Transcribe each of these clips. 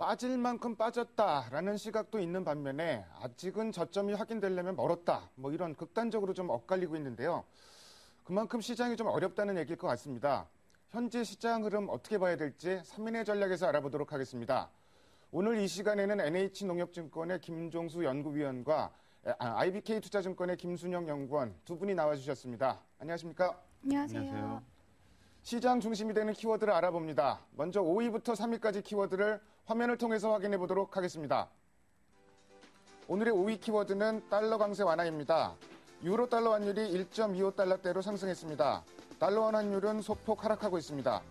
빠질 만큼 빠졌다라는 시각도 있는 반면에 아직은 저점이 확인되려면 멀었다. 뭐 이런 극단적으로 좀 엇갈리고 있는데요. 그만큼 시장이 좀 어렵다는 얘기일 것 같습니다. 현재 시장 흐름 어떻게 봐야 될지 3인의 전략에서 알아보도록 하겠습니다. 오늘 이 시간에는 NH농협증권의 김종수 연구위원과 IBK 투자증권의 김순영 연구원 두 분이 나와주셨습니다. 안녕하십니까? 안녕하세요. 시장 중심이 되는 키워드를 알아봅니다. 먼저 5위부터 3위까지 키워드를 화면을 통해서 확인해 보도록 하겠습니다. 오늘의 5위 키워드는 달러 강세 완화입니다. 유로 달러 환율이 1.25달러대로 상승했습니다. 달러 원 환율은 소폭 하락하고 있습니다.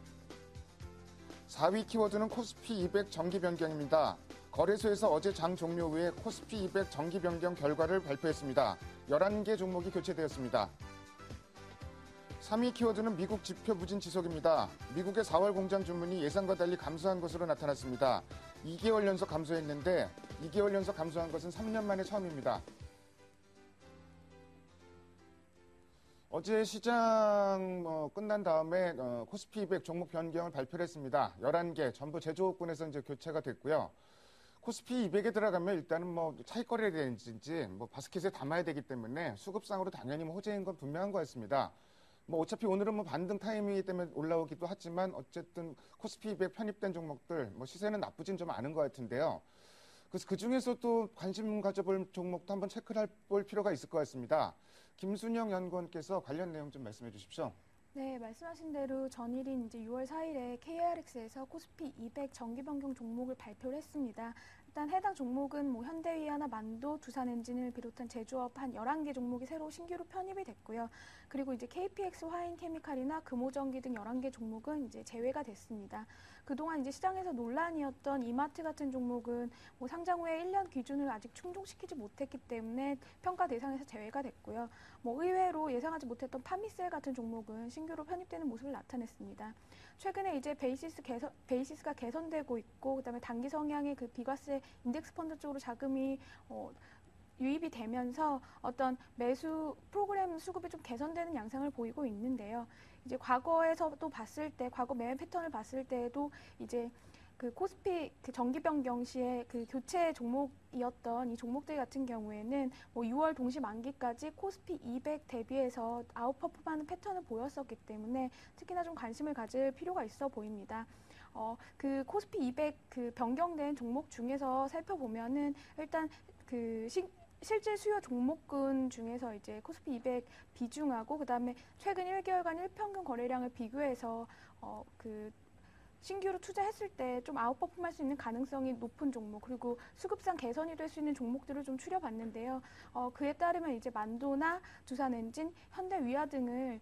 4위 키워드는 코스피 200 정기 변경입니다. 거래소에서 어제 장 종료 후에 코스피 200 정기 변경 결과를 발표했습니다. 11개 종목이 교체되었습니다. 3위 키워드는 미국 지표 부진 지속입니다. 미국의 4월 공장 주문이 예상과 달리 감소한 것으로 나타났습니다. 2개월 연속 감소했는데 2개월 연속 감소한 것은 3년 만에 처음입니다. 어제 시장 끝난 다음에 코스피 200 종목 변경을 발표를 했습니다. 11개 전부 제조업군에서 이제 교체가 됐고요. 코스피 200에 들어가면 일단은 차익거래에 대한지 바스켓에 담아야 되기 때문에 수급상으로 당연히 호재인 건 분명한 것 같습니다. 어차피 오늘은 반등 타이밍이기 때문에 올라오기도 하지만 어쨌든 코스피 200 편입된 종목들 시세는 나쁘진 좀 않은 것 같은데요. 그래서 그 중에서 또 관심 가져볼 종목도 한번 체크를 해볼 필요가 있을 것 같습니다. 김순영 연구원께서 관련 내용 좀 말씀해 주십시오. 네, 말씀하신 대로 전일인 이제 6월 4일에 KRX에서 코스피 200 정기 변경 종목을 발표를 했습니다. 일단 해당 종목은 현대위아나 만도, 두산엔진을 비롯한 제조업 한 11개 종목이 새로 신규로 편입이 됐고요. 그리고 이제 KPX 화인케미칼이나 금호전기 등 11개 종목은 이제 제외가 됐습니다. 그동안 이제 시장에서 논란이었던 이마트 같은 종목은 상장 후에 1년 기준을 아직 충족시키지 못했기 때문에 평가 대상에서 제외가 됐고요. 의외로 예상하지 못했던 파미셀 같은 종목은 신규로 편입되는 모습을 나타냈습니다. 최근에 이제 베이시스가 개선되고 있고, 그다음에 단기 성향의 그 비과세 인덱스 펀드 쪽으로 자금이 유입이 되면서 어떤 매수 프로그램 수급이 좀 개선되는 양상을 보이고 있는데요. 이제 과거에서도 봤을 때, 과거 매매 패턴을 봤을 때에도 이제 그 코스피 그 정기 변경 시에 그 교체 종목이었던 이 종목들 같은 경우에는 6월 동시 만기까지 코스피 200 대비해서 아웃퍼폼하는 패턴을 보였었기 때문에 특히나 좀 관심을 가질 필요가 있어 보입니다. 그 코스피 200 그 변경된 종목 중에서 살펴보면은 일단 실제 수요 종목군 중에서 이제 코스피 200 비중하고 그다음에 최근 1개월간 일평균 거래량을 비교해서 신규로 투자했을 때 좀 아웃퍼폼할 수 있는 가능성이 높은 종목, 그리고 수급상 개선이 될 수 있는 종목들을 좀 추려봤는데요. 그에 따르면 이제 만도나 두산엔진, 현대위아 등을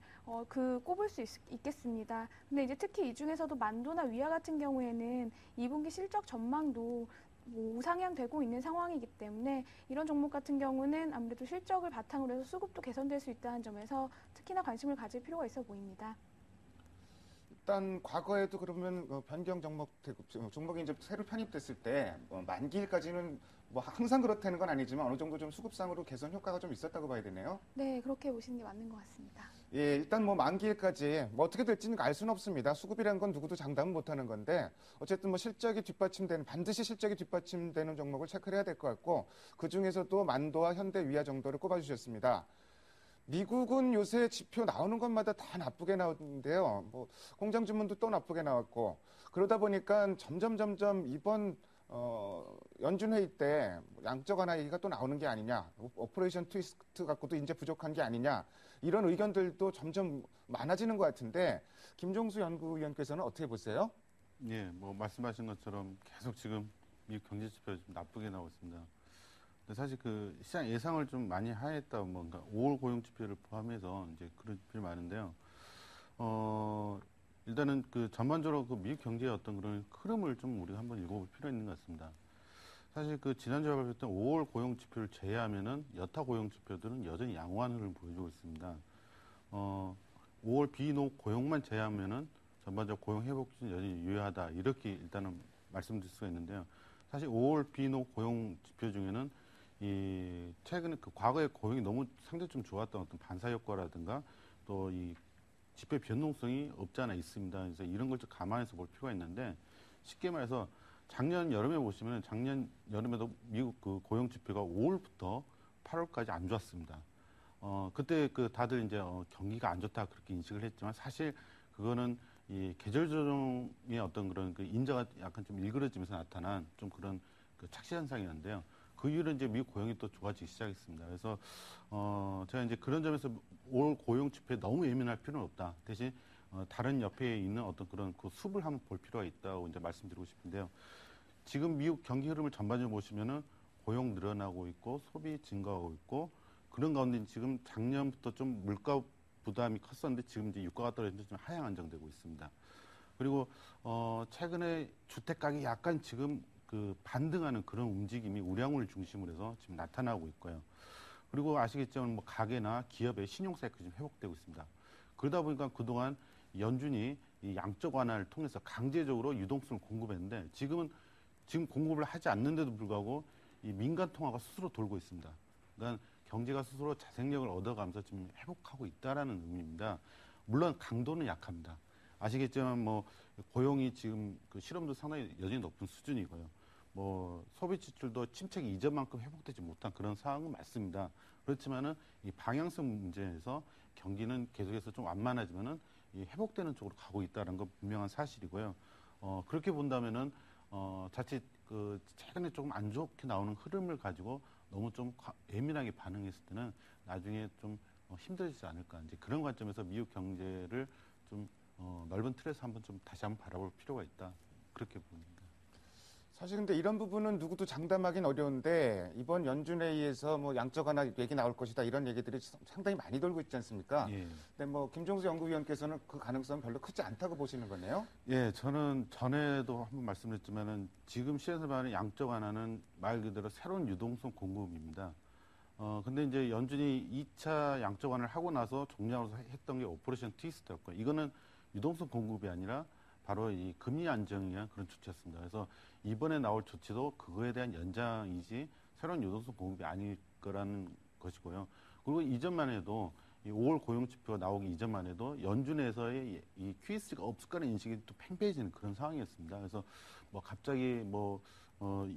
꼽을 수 있겠습니다. 근데 이제 특히 이 중에서도 만도나 위아 같은 경우에는 2분기 실적 전망도 우상향되고 있는 상황이기 때문에 이런 종목 같은 경우는 아무래도 실적을 바탕으로 해서 수급도 개선될 수 있다는 점에서 특히나 관심을 가질 필요가 있어 보입니다. 일단 과거에도 그러면 변경 종목이 이제 새로 편입됐을 때 만기일까지는 항상 그렇다는 건 아니지만 어느 정도 좀 수급상으로 개선 효과가 좀 있었다고 봐야 되네요. 네, 그렇게 보시는 게 맞는 것 같습니다. 예, 일단 만기일까지 어떻게 될지는 알 수는 없습니다. 수급이라는 건 누구도 장담은 못하는 건데 어쨌든 반드시 실적이 뒷받침되는 종목을 체크를 해야 될 것 같고 그 중에서도 만도와 현대위아 정도를 꼽아주셨습니다. 미국은 요새 지표 나오는 것마다 다 나쁘게 나오는데요. 공장 주문도 또 나쁘게 나왔고 그러다 보니까 점점 이번 연준 회의 때 양적 완화 얘기가 또 나오는 게 아니냐, 오퍼레이션 트위스트 갖고도 이제 부족한 게 아니냐 이런 의견들도 점점 많아지는 것 같은데 김종수 연구위원께서는 어떻게 보세요? 예, 말씀하신 것처럼 계속 지금 미국 경제 지표가 좀 나쁘게 나오고 있습니다. 근데 사실 그 시장 예상을 좀 많이 하했다, 그러니까 5월 고용 지표를 포함해서 이제 그런 지표가 많은데요. 일단은 그 전반적으로 그 미국 경제의 어떤 그런 흐름을 좀 우리가 한번 읽어볼 필요가 있는 것 같습니다. 사실 그 지난주에 발표했던 5월 고용 지표를 제외하면은 여타 고용 지표들은 여전히 양호한 흐름을 보여주고 있습니다. 5월 비농 고용만 제외하면은 전반적 고용 회복 기준 여전히 유효하다, 이렇게 일단은 말씀드릴 수가 있는데요. 사실 5월 비농 고용 지표 중에는 최근에 그 과거에 고용이 너무 상당히 좀 좋았던 어떤 반사 효과라든가 또 이 지표 변동성이 없지 않아 있습니다. 그래서 이런 걸 좀 감안해서 볼 필요가 있는데, 쉽게 말해서 작년 여름에 보시면 작년 여름에도 미국 그 고용 지표가 5월부터 8월까지 안 좋았습니다. 그때 그 다들 이제 경기가 안 좋다 그렇게 인식을 했지만 사실 그거는 이 계절 조정의 어떤 그런 그 인자가 약간 좀 일그러지면서 나타난 좀 그런 그 착시 현상이었는데요. 그 이후로 이제 미국 고용이 또 좋아지기 시작했습니다. 그래서 제가 이제 그런 점에서 올 고용 지표에 너무 예민할 필요는 없다. 대신 다른 옆에 있는 어떤 그런 그 숲을 한번 볼 필요가 있다고 이제 말씀드리고 싶은데요. 지금 미국 경기 흐름을 전반적으로 보시면은 고용 늘어나고 있고 소비 증가하고 있고 그런 가운데 지금 작년부터 좀 물가 부담이 컸었는데 지금 이제 유가가 떨어지면서 좀 하향 안정되고 있습니다. 그리고 최근에 주택 가격이 약간 지금 그 반등하는 그런 움직임이 우량우를 중심으로 해서 지금 나타나고 있고요. 그리고 아시겠지만 뭐 가게나 기업의 신용 사이클이 좀 회복되고 있습니다. 그러다 보니까 그동안 연준이 이 양적 완화를 통해서 강제적으로 유동성을 공급했는데 지금 공급을 하지 않는데도 불구하고 이 민간 통화가 스스로 돌고 있습니다. 그러니까 경제가 스스로 자생력을 얻어가면서 지금 회복하고 있다라는 의미입니다. 물론 강도는 약합니다. 아시겠지만 뭐 고용이 지금 그 실업도 상당히 여전히 높은 수준이고요. 뭐 소비 지출도 침체 이전만큼 회복되지 못한 그런 상황은 맞습니다. 그렇지만은 이 방향성 문제에서 경기는 계속해서 좀 완만하지만은 이 회복되는 쪽으로 가고 있다는 건 분명한 사실이고요. 그렇게 본다면은 자칫 그 최근에 조금 안 좋게 나오는 흐름을 가지고 너무 좀 예민하게 반응했을 때는 나중에 좀 힘들지 않을까. 이제 그런 관점에서 미국 경제를 좀 넓은 틀에서 한번 좀 다시 한번 바라볼 필요가 있다. 그렇게 봅니다. 사실 근데 이런 부분은 누구도 장담하기는 어려운데 이번 연준회의에서 뭐 양적 완화 얘기 나올 것이다 이런 얘기들이 상당히 많이 돌고 있지 않습니까? 예. 근데 뭐 김종수 연구위원께서는 그 가능성은 별로 크지 않다고 보시는 거네요. 예, 저는 전에도 한번 말씀드렸지만은 지금 시에서 말하는 양적 완화는 말 그대로 새로운 유동성 공급입니다. 근데 이제 연준이 2차 양적 완화를 하고 나서 종량으로 했던 게 오퍼레이션 트위스트였고 이거는 유동성 공급이 아니라 바로 이 금리 안정을 위한 그런 조치였습니다. 그래서 이번에 나올 조치도 그거에 대한 연장이지 새로운 유동성 공급이 아닐 거라는 것이고요. 그리고 이전만 해도 이 5월 고용 지표가 나오기 이전만 해도 연준에서의 이 QS가 없을 거라는 인식이 또 팽배해지는 그런 상황이었습니다. 그래서 뭐 갑자기 뭐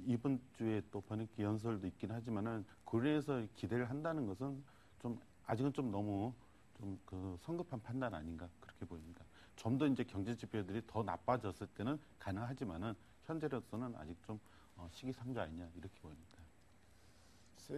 이번 주에 또 번역기 연설도 있긴 하지만은 그래서 기대를 한다는 것은 좀 아직은 좀 너무 좀 그 성급한 판단 아닌가 그렇게 보입니다. 좀 더 이제 경제 지표들이 더 나빠졌을 때는 가능하지만은 현재로서는 아직 좀 시기상조 아니냐 이렇게 보입니다.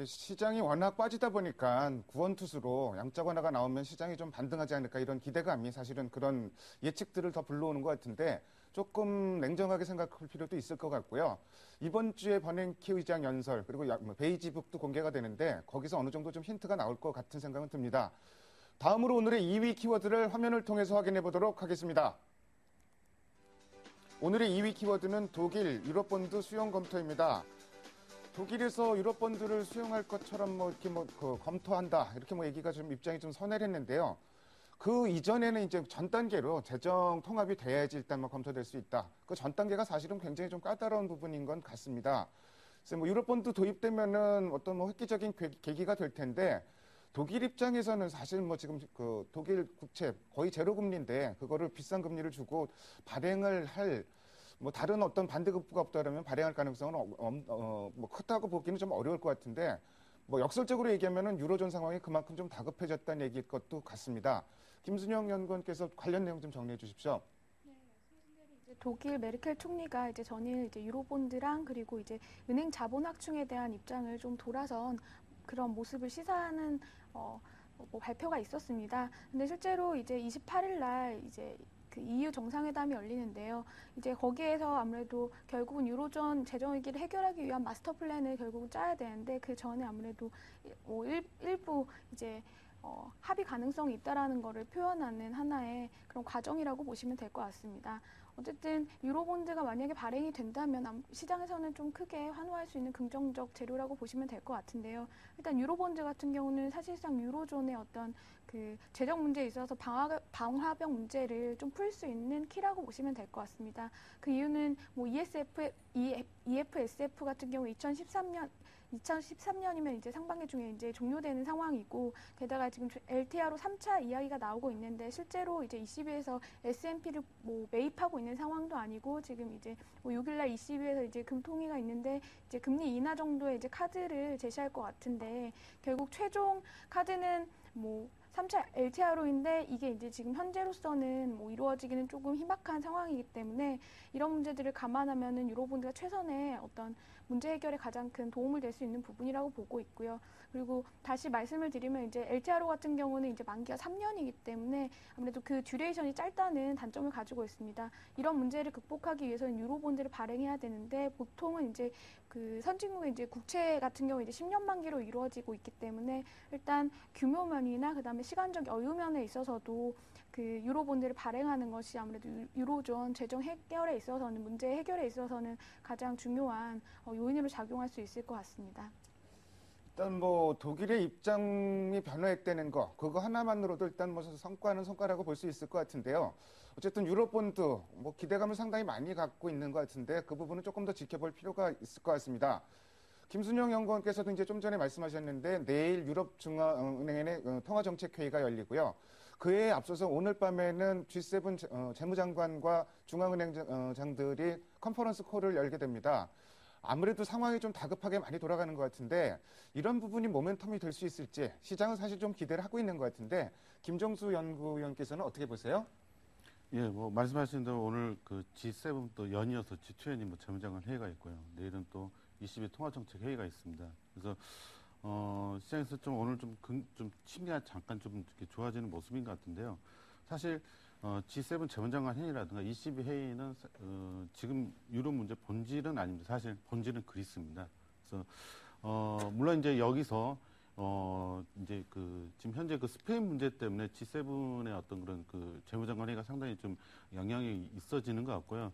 시장이 워낙 빠지다 보니까 구원투수로 양적 완화가 나오면 시장이 좀 반등하지 않을까 이런 기대감이 사실은 그런 예측들을 더 불러오는 것 같은데 조금 냉정하게 생각할 필요도 있을 것 같고요. 이번 주에 버냉키 의장 연설 그리고 베이지북도 공개가 되는데 거기서 어느 정도 좀 힌트가 나올 것 같은 생각은 듭니다. 다음으로 오늘의 2위 키워드를 화면을 통해서 확인해 보도록 하겠습니다. 오늘의 2위 키워드는 독일 유럽본드 수용 검토입니다. 독일에서 유럽본드를 수용할 것처럼 뭐 이렇게 검토한다 이렇게 뭐 얘기가 좀 입장이 좀 서늘했는데요. 그 이전에는 이제 전 단계로 재정 통합이 돼야지 일단 뭐 검토될 수 있다. 그 전 단계가 사실은 굉장히 좀 까다로운 부분인 건 같습니다. 그래서 뭐 유럽본드 도입되면은 어떤 뭐 획기적인 계기가 될 텐데 독일 입장에서는 사실 뭐 지금 그 독일 국채 거의 제로 금리인데 그거를 비싼 금리를 주고 발행을 할 뭐 다른 어떤 반대급부가 없다면 발행할 가능성은 뭐 크다고 보기는 좀 어려울 것 같은데 뭐 역설적으로 얘기하면은 유로존 상황이 그만큼 좀 다급해졌다는 얘기일 것도 같습니다. 김순영 연구원께서 관련 내용 좀 정리해 주십시오. 독일 메르켈 총리가 이제 전일 이제 유로본드랑 그리고 이제 은행 자본 확충에 대한 입장을 좀 돌아선 그런 모습을 시사하는 뭐 발표가 있었습니다. 근데 실제로 이제 28일 날 이제 그 EU 정상회담이 열리는데요. 이제 거기에서 아무래도 결국은 유로존 재정 위기를 해결하기 위한 마스터 플랜을 결국은 짜야 되는데 그 전에 아무래도 뭐 일부 이제 합의 가능성이 있다라는 거를 표현하는 하나의 그런 과정이라고 보시면 될 것 같습니다. 어쨌든 유로본드가 만약에 발행이 된다면 시장에서는 좀 크게 환호할 수 있는 긍정적 재료라고 보시면 될 것 같은데요. 일단 유로본드 같은 경우는 사실상 유로존의 어떤 그 재정 문제에 있어서 방화벽 문제를 좀 풀 수 있는 키라고 보시면 될 것 같습니다. 그 이유는 뭐 EFSF 같은 경우 2013년이면 이제 상반기 중에 이제 종료되는 상황이고, 게다가 지금 LTR로 3차 이야기가 나오고 있는데, 실제로 이제 ECB에서 S&P를 뭐 매입하고 있는 상황도 아니고, 지금 이제 뭐 6일날 ECB에서 이제 금통위가 있는데 이제 금리 인하 정도의 이제 카드를 제시할 것 같은데, 결국 최종 카드는 뭐 3차 LTRO인데 이게 이제 지금 현재로서는 뭐 이루어지기는 조금 희박한 상황이기 때문에, 이런 문제들을 감안하면은 유로본드가 최선의 어떤 문제 해결에 가장 큰 도움을 될 수 있는 부분이라고 보고 있고요. 그리고 다시 말씀을 드리면 이제 LTRO 같은 경우는 이제 만기가 3년이기 때문에 아무래도 그 듀레이션이 짧다는 단점을 가지고 있습니다. 이런 문제를 극복하기 위해서는 유로본드를 발행해야 되는데, 보통은 이제 그 선진국의 이제 국채 같은 경우 이제 10년 만기로 이루어지고 있기 때문에, 일단 규모면이나 그다음에 시간적 여유면에 있어서도 그 유로본드를 발행하는 것이 아무래도 유로존 재정 해결에 있어서는, 문제 해결에 있어서는 가장 중요한 요인으로 작용할 수 있을 것 같습니다. 일단 뭐 독일의 입장이 변화했다는 거, 그거 하나만으로도 일단 뭐 성과는 성과라고 볼 수 있을 것 같은데요. 어쨌든 유로본드 뭐 기대감을 상당히 많이 갖고 있는 것 같은데, 그 부분은 조금 더 지켜볼 필요가 있을 것 같습니다. 김순영 연구원께서도 이제 좀 전에 말씀하셨는데, 내일 유럽중앙은행의 통화정책회의가 열리고요. 그에 앞서서 오늘 밤에는 G7 재무장관과 중앙은행장들이 컨퍼런스 콜을 열게 됩니다. 아무래도 상황이 좀 다급하게 많이 돌아가는 것 같은데, 이런 부분이 모멘텀이 될 수 있을지 시장은 사실 좀 기대를 하고 있는 것 같은데, 김종수 연구위원께서는 어떻게 보세요? 예, 뭐 말씀하신 대로 오늘 그 G7 또 연이어서 G20 뭐 재무장관 회의가 있고요. 내일은 또 ECB 통화정책 회의가 있습니다. 그래서 시장에서 좀 오늘 좀 심리가 잠깐 좀 이렇게 좋아지는 모습인 것 같은데요. 사실 G7 재무장관 회의라든가 ECB 회의는 지금 유럽 문제 본질은 아닙니다. 사실 본질은 그리스입니다. 그래서 물론 이제 여기서 이제 지금 현재 그 스페인 문제 때문에 G7의 어떤 그런 그 재무장관 회의가 상당히 좀 영향이 있어지는 것 같고요.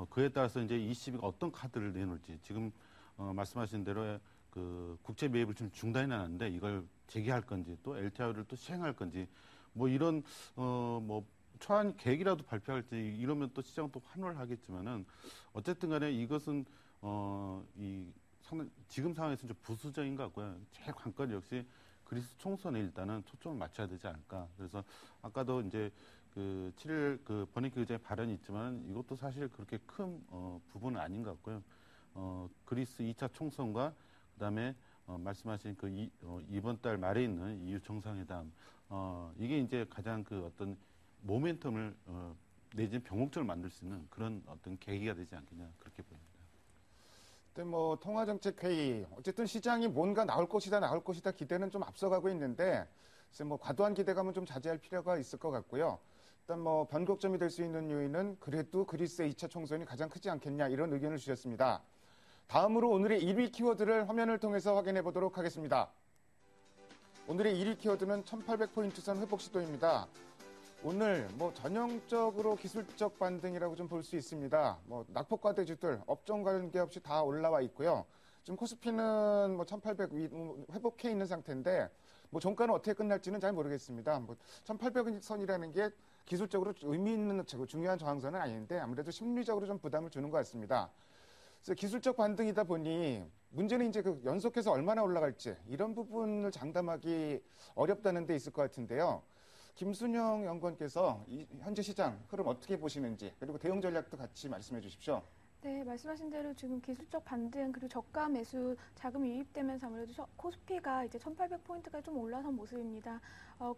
그에 따라서 이제 ECB가 어떤 카드를 내놓을지, 지금 말씀하신 대로 그 국채 매입을 좀 중단해놨는데 이걸 재개할 건지, 또 LTR을 또 시행할 건지, 뭐 이런 뭐 초안 계획이라도 발표할지 이러면 또 시장은 또 환호를 하겠지만은, 어쨌든 간에 이것은 지금 상황에서는 좀 부수적인 것 같고요. 제일 관건 역시 그리스 총선에 일단은 초점을 맞춰야 되지 않을까. 그래서 아까도 이제 그 7일 그 버냉키 의장의 발언이 있지만, 이것도 사실 그렇게 큰 부분은 아닌 것 같고요. 그리스 2차 총선과 그다음에 말씀하신 이번 달 말에 있는 EU 정상회담, 이게 이제 가장 그 어떤 모멘텀을 내지는 병목절을 만들 수 있는 그런 어떤 계기가 되지 않겠냐, 그렇게 보입니다. 뭐 통화정책회의, 어쨌든 시장이 뭔가 나올 것이다 기대는 좀 앞서가고 있는데, 그래서 뭐 과도한 기대감은 좀 자제할 필요가 있을 것 같고요. 일단 뭐 변곡점이 될 수 있는 요인은 그래도 그리스의 2차 총선이 가장 크지 않겠냐, 이런 의견을 주셨습니다. 다음으로 오늘의 1위 키워드를 화면을 통해서 확인해 보도록 하겠습니다. 오늘의 1위 키워드는 1800포인트 선 회복 시도입니다. 오늘 뭐 전형적으로 기술적 반등이라고 좀 볼 수 있습니다. 뭐 낙폭과대주들 업종 관계없이 다 올라와 있고요. 지금 코스피는 뭐 1800 회복해 있는 상태인데, 뭐 종가는 어떻게 끝날지는 잘 모르겠습니다. 뭐 1800선이라는 게 기술적으로 의미 있는 중요한 저항선은 아닌데, 아무래도 심리적으로 좀 부담을 주는 것 같습니다. 그래서 기술적 반등이다 보니 문제는 이제 그 연속해서 얼마나 올라갈지, 이런 부분을 장담하기 어렵다는 데 있을 것 같은데요. 김순영 연구원께서 현재 시장 흐름 어떻게 보시는지, 그리고 대응 전략도 같이 말씀해 주십시오. 네, 말씀하신 대로 지금 기술적 반등, 그리고 저가 매수 자금이 유입되면서 아무래도 코스피가 이제 1800포인트까지 좀 올라선 모습입니다.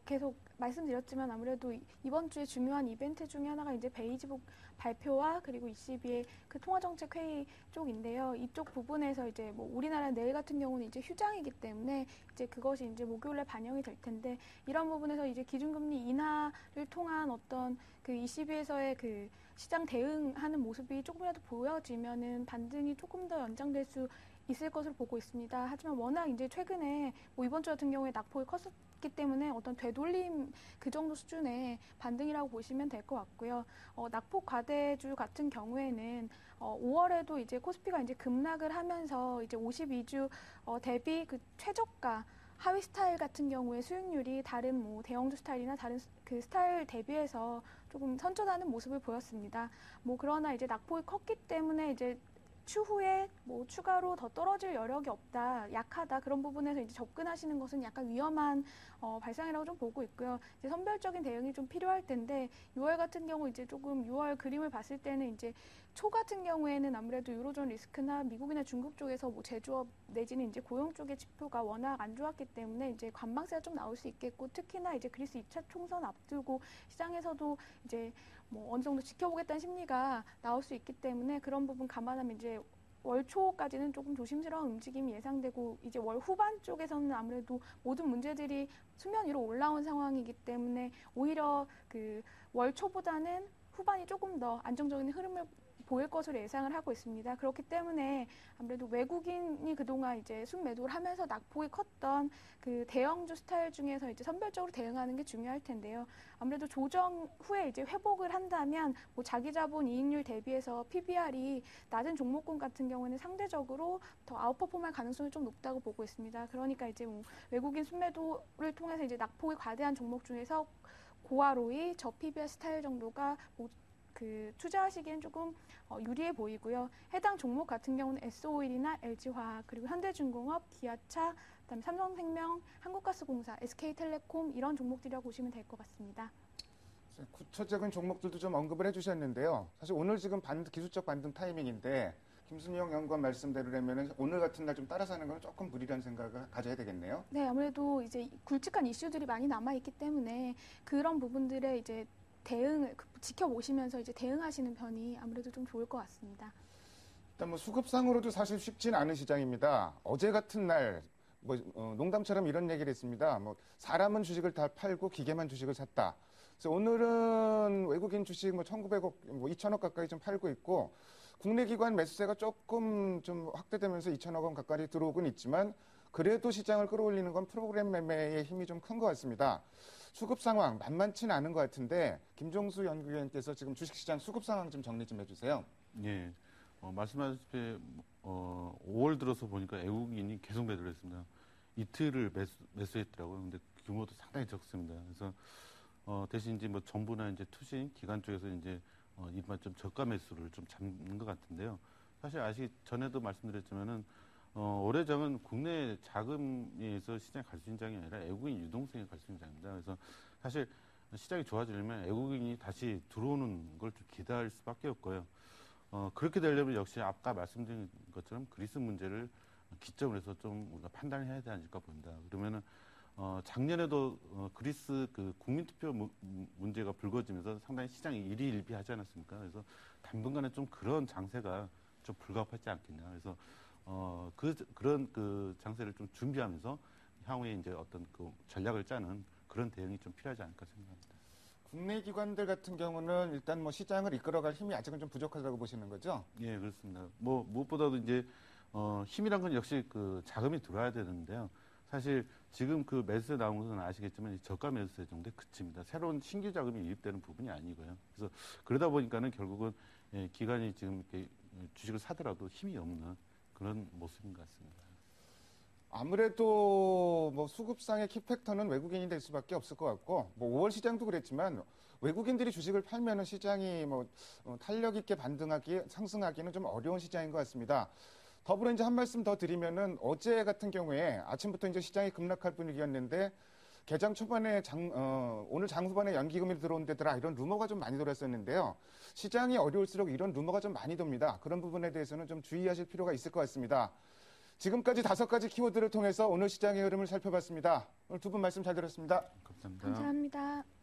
계속 말씀드렸지만 아무래도 이번 주에 중요한 이벤트 중에 하나가 이제 베이지북 발표와 그리고 ECB의 그 통화정책 회의 쪽인데요. 이쪽 부분에서 이제 뭐 우리나라 내일 같은 경우는 이제 휴장이기 때문에 이제 그것이 이제 목요일에 반영이 될 텐데, 이런 부분에서 이제 기준금리 인하를 통한 어떤 그 ECB에서의 그 시장 대응하는 모습이 조금이라도 보여지면은 반등이 조금 더 연장될 수 있을 것으로 보고 있습니다. 하지만 워낙 이제 최근에 뭐 이번 주 같은 경우에 낙폭이 컸기 때문에 어떤 되돌림 그 정도 수준의 반등이라고 보시면 될 것 같고요. 낙폭 과대주 같은 경우에는 5월에도 이제 코스피가 이제 급락을 하면서 이제 52주 대비 그 최저가 하위 스타일 같은 경우에 수익률이 다른 뭐 대형주 스타일이나 다른 그 스타일 대비해서 조금 선전하는 모습을 보였습니다. 뭐 그러나 이제 낙폭이 컸기 때문에 이제 추후에 뭐 추가로 더 떨어질 여력이 없다, 약하다 그런 부분에서 이제 접근하시는 것은 약간 위험한 발상이라고 좀 보고 있고요. 이제 선별적인 대응이 좀 필요할 텐데 6월 같은 경우 이제 조금 6월 그림을 봤을 때는 이제 초 같은 경우에는 아무래도 유로존 리스크나 미국이나 중국 쪽에서 뭐 제조업 내지는 이제 고용 쪽의 지표가 워낙 안 좋았기 때문에 이제 관망세가 좀 나올 수 있겠고 특히나 이제 그리스 2차 총선 앞두고 시장에서도 이제 뭐 어느 정도 지켜보겠다는 심리가 나올 수 있기 때문에 그런 부분 감안하면 이제 월 초까지는 조금 조심스러운 움직임이 예상되고 이제 월 후반 쪽에서는 아무래도 모든 문제들이 수면 위로 올라온 상황이기 때문에 오히려 그 월 초보다는 후반이 조금 더 안정적인 흐름을 보일 것으로 예상을 하고 있습니다. 그렇기 때문에 아무래도 외국인이 그동안 이제 순매도를 하면서 낙폭이 컸던 그 대형주 스타일 중에서 이제 선별적으로 대응하는 게 중요할 텐데요. 아무래도 조정 후에 이제 회복을 한다면 뭐 자기 자본 이익률 대비해서 PBR이 낮은 종목군 같은 경우에는 상대적으로 더 아웃퍼폼할 가능성이 좀 높다고 보고 있습니다. 그러니까 이제 뭐 외국인 순매도를 통해서 이제 낙폭이 과대한 종목 중에서 고ROE, 저PBR 스타일 정도가 뭐 그 투자하시기엔 조금 유리해 보이고요. 해당 종목 같은 경우는 S-오일이나 LG화학 그리고 현대중공업, 기아차, 그다음에 삼성생명, 한국가스공사, SK텔레콤 이런 종목들이라고 보시면 될 것 같습니다. 구체적인 종목들도 좀 언급을 해주셨는데요. 사실 오늘 지금 기술적 반등 타이밍인데 김순영 연구원 말씀대로라면 오늘 같은 날 좀 따라 사는 건 조금 무리라는 생각을 가져야 되겠네요. 네, 아무래도 이제 굵직한 이슈들이 많이 남아 있기 때문에 그런 부분들에 이제 대응을 지켜보시면서 이제 대응하시는 편이 아무래도 좀 좋을 것 같습니다. 일단 뭐 수급상으로도 사실 쉽진 않은 시장입니다. 어제 같은 날 뭐 농담처럼 이런 얘기를 했습니다. 뭐 사람은 주식을 다 팔고 기계만 주식을 샀다. 그래서 오늘은 외국인 주식 뭐 1,900억, 뭐 2,000억 가까이 좀 팔고 있고 국내 기관 매수세가 조금 좀 확대되면서 2,000억 원 가까이 들어오곤 있지만 그래도 시장을 끌어올리는 건 프로그램 매매의 힘이 좀 큰 것 같습니다. 수급 상황 만만치는 않은 것 같은데 김종수 연구위원께서 지금 주식시장 수급 상황 좀 정리 좀 해주세요. 예, 말씀하셨다시피 5월 들어서 보니까 외국인이 계속 매도를 했습니다. 이틀을 매수했더라고요. 근데 규모도 상당히 적습니다. 그래서 대신 이제 뭐 정부나 이제 투신 기관 쪽에서 이제 이번 좀 저가 매수를 좀 잡는 것 같은데요. 사실 전에도 말씀드렸지만은 올해장은 국내 자금에서 시장에 갈 수 있는 장이 아니라 외국인 유동성에 갈 수 있는 장입니다. 그래서 사실 시장이 좋아지려면 외국인이 다시 들어오는 걸 좀 기다릴 수밖에 없고요. 그렇게 되려면 역시 아까 말씀드린 것처럼 그리스 문제를 기점으로 해서 좀 우리가 판단을 해야 되지 않을까 봅니다. 그러면은 작년에도 그리스 그 국민투표 문제가 불거지면서 상당히 시장이 일희일비하지 않았습니까? 그래서 당분간은 좀 그런 장세가 좀 불가피하지 않겠냐. 그래서 그런 그 장세를 좀 준비하면서 향후에 이제 어떤 그 전략을 짜는 그런 대응이 좀 필요하지 않을까 생각합니다. 국내 기관들 같은 경우는 일단 뭐 시장을 이끌어갈 힘이 아직은 좀 부족하다고 보시는 거죠? 예, 그렇습니다. 뭐 무엇보다도 이제 힘이란 건 역시 그 자금이 들어와야 되는데요. 사실 지금 그 매수세 나온 것은 아시겠지만 저가 매수세 정도에 그칩니다. 새로운 신규 자금이 유입되는 부분이 아니고요. 그래서 그러다 보니까는 결국은 기관이 지금 이렇게 주식을 사더라도 힘이 없는 그런 모습인 것 같습니다. 아무래도 뭐 수급상의 키팩터는 외국인이 될 수밖에 없을 것 같고 뭐 5월 시장도 그랬지만 외국인들이 주식을 팔면은 시장이 뭐 탄력 있게 상승하기는 좀 어려운 시장인 것 같습니다. 더불어 이제 한 말씀 더 드리면은 어제 같은 경우에 아침부터 이제 시장이 급락할 분위기였는데 개장 초반에 오늘 장 후반에 연기금이 들어온 데더라 이런 루머가 좀 많이 돌았었는데요. 시장이 어려울수록 이런 루머가 좀 많이 돕니다. 그런 부분에 대해서는 좀 주의하실 필요가 있을 것 같습니다. 지금까지 5가지 키워드를 통해서 오늘 시장의 흐름을 살펴봤습니다. 오늘 두 분 말씀 잘 들었습니다. 감사합니다. 감사합니다.